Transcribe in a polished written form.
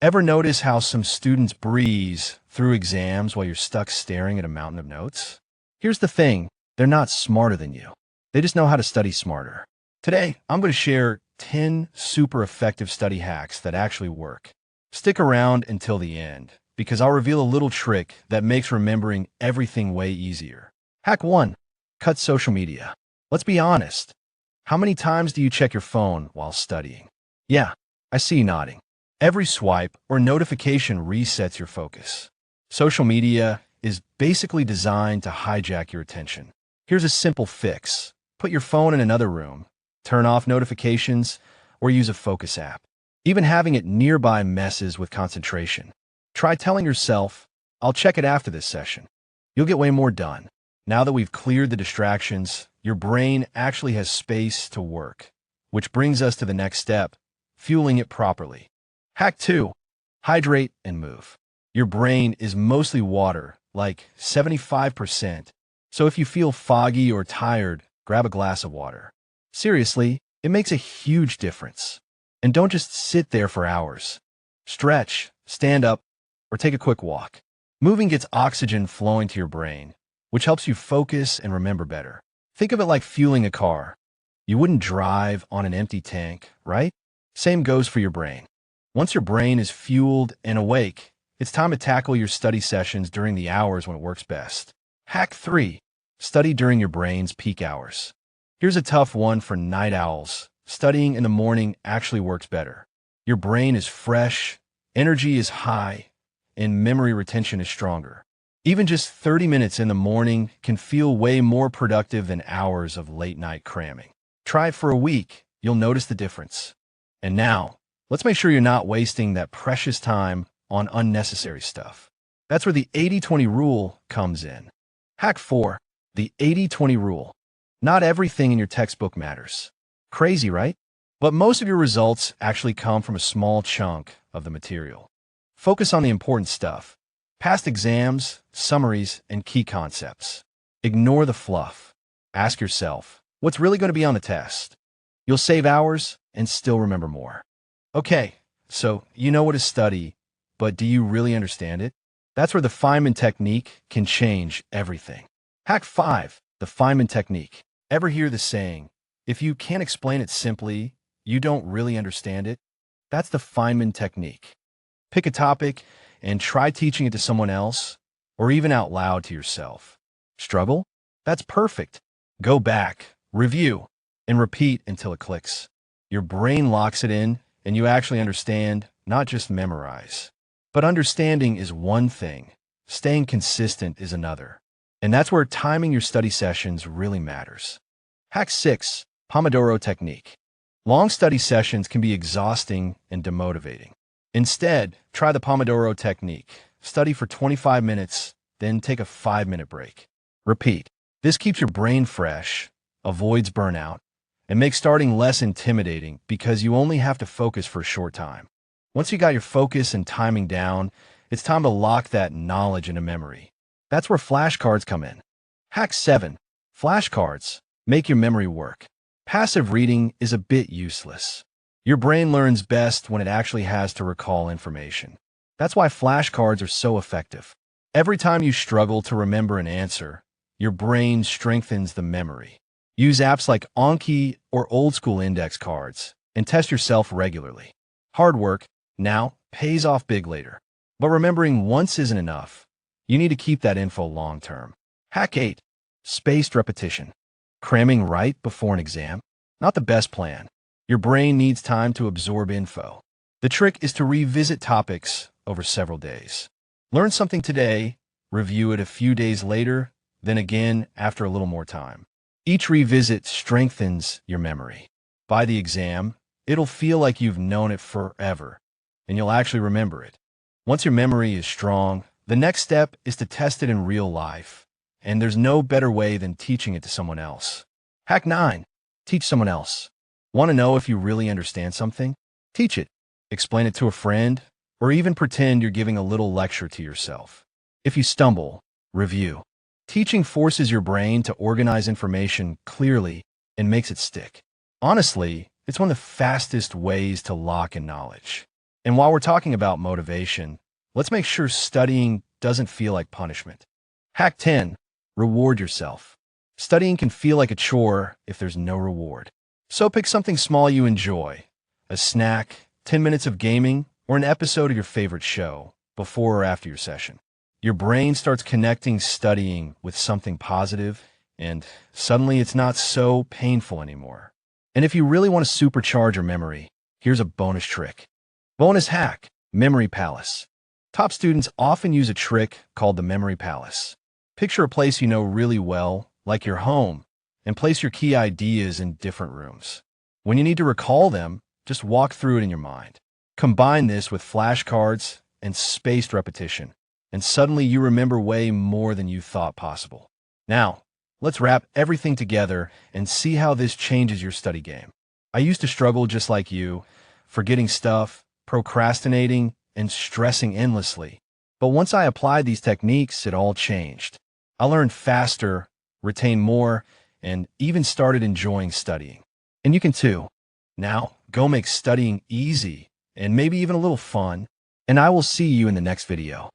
Ever notice how some students breeze through exams while you're stuck staring at a mountain of notes? Here's the thing, they're not smarter than you. They just know how to study smarter. Today, I'm going to share 10 super effective study hacks that actually work. Stick around until the end, because I'll reveal a little trick that makes remembering everything way easier. Hack 1. Cut social media. Let's be honest. How many times do you check your phone while studying? Yeah, I see you nodding. Every swipe or notification resets your focus. Social media is basically designed to hijack your attention. Here's a simple fix. Put your phone in another room, turn off notifications, or use a focus app. Even having it nearby messes with concentration. Try telling yourself, I'll check it after this session. You'll get way more done. Now that we've cleared the distractions, your brain actually has space to work. Which brings us to the next step, fueling it properly. Hack 2. Hydrate and move. Your brain is mostly water, like 75%. So if you feel foggy or tired, grab a glass of water. Seriously, it makes a huge difference. And don't just sit there for hours. Stretch, stand up, or take a quick walk. Moving gets oxygen flowing to your brain, which helps you focus and remember better. Think of it like fueling a car. You wouldn't drive on an empty tank, right? Same goes for your brain. Once your brain is fueled and awake, it's time to tackle your study sessions during the hours when it works best. Hack 3. Study during your brain's peak hours. Here's a tough one for night owls. Studying in the morning actually works better. Your brain is fresh, energy is high, and memory retention is stronger. Even just 30 minutes in the morning can feel way more productive than hours of late-night cramming. Try it for a week. You'll notice the difference. And now, let's make sure you're not wasting that precious time on unnecessary stuff. That's where the 80-20 rule comes in. Hack 4. The 80-20 rule. Not everything in your textbook matters. Crazy, right? But most of your results actually come from a small chunk of the material. Focus on the important stuff. Past exams, summaries, and key concepts. Ignore the fluff. Ask yourself, what's really going to be on the test? You'll save hours and still remember more. Okay, so you know what to study, but do you really understand it? That's where the Feynman technique can change everything. Hack 5. The Feynman technique. Ever hear the saying, if you can't explain it simply, you don't really understand it? That's the Feynman technique. Pick a topic and try teaching it to someone else, or even out loud to yourself. Struggle? That's perfect. Go back, review, and repeat until it clicks. Your brain locks it in, and you actually understand, not just memorize. But understanding is one thing. Staying consistent is another. And that's where timing your study sessions really matters. Hack 6. Pomodoro technique. Long study sessions can be exhausting and demotivating. Instead, try the Pomodoro technique. Study for 25 minutes, then take a 5-minute break. Repeat. This keeps your brain fresh, avoids burnout, and makes starting less intimidating because you only have to focus for a short time. Once you got your focus and timing down, it's time to lock that knowledge into memory. That's where flashcards come in. Hack 7. Flashcards. Make your memory work. Passive reading is a bit useless. Your brain learns best when it actually has to recall information. That's why flashcards are so effective. Every time you struggle to remember an answer, your brain strengthens the memory. Use apps like Anki or old-school index cards and test yourself regularly. Hard work, now, pays off big later. But remembering once isn't enough. You need to keep that info long-term. Hack 8. Spaced repetition. Cramming right before an exam? Not the best plan. Your brain needs time to absorb info. The trick is to revisit topics over several days. Learn something today, review it a few days later, then again after a little more time. Each revisit strengthens your memory. By the exam, it'll feel like you've known it forever, and you'll actually remember it. Once your memory is strong, the next step is to test it in real life, and there's no better way than teaching it to someone else. Hack 9. Teach someone else. Want to know if you really understand something? Teach it. Explain it to a friend, or even pretend you're giving a little lecture to yourself. If you stumble, review. Teaching forces your brain to organize information clearly and makes it stick. Honestly, it's one of the fastest ways to lock in knowledge. And while we're talking about motivation, let's make sure studying doesn't feel like punishment. Hack 10. Reward yourself. Studying can feel like a chore if there's no reward. So pick something small you enjoy, a snack, 10 minutes of gaming, or an episode of your favorite show before or after your session. Your brain starts connecting studying with something positive, and suddenly it's not so painful anymore. And if you really want to supercharge your memory, here's a bonus trick. Bonus hack, Memory Palace. Top students often use a trick called the Memory Palace. Picture a place you know really well, like your home, and place your key ideas in different rooms. When you need to recall them, just walk through it in your mind. Combine this with flashcards and spaced repetition, and suddenly you remember way more than you thought possible. Now, let's wrap everything together and see how this changes your study game. I used to struggle just like you, forgetting stuff, procrastinating, and stressing endlessly. But once I applied these techniques, it all changed. I learned faster, retained more, and even started enjoying studying. And you can too. Now, go make studying easy and maybe even a little fun, and I will see you in the next video.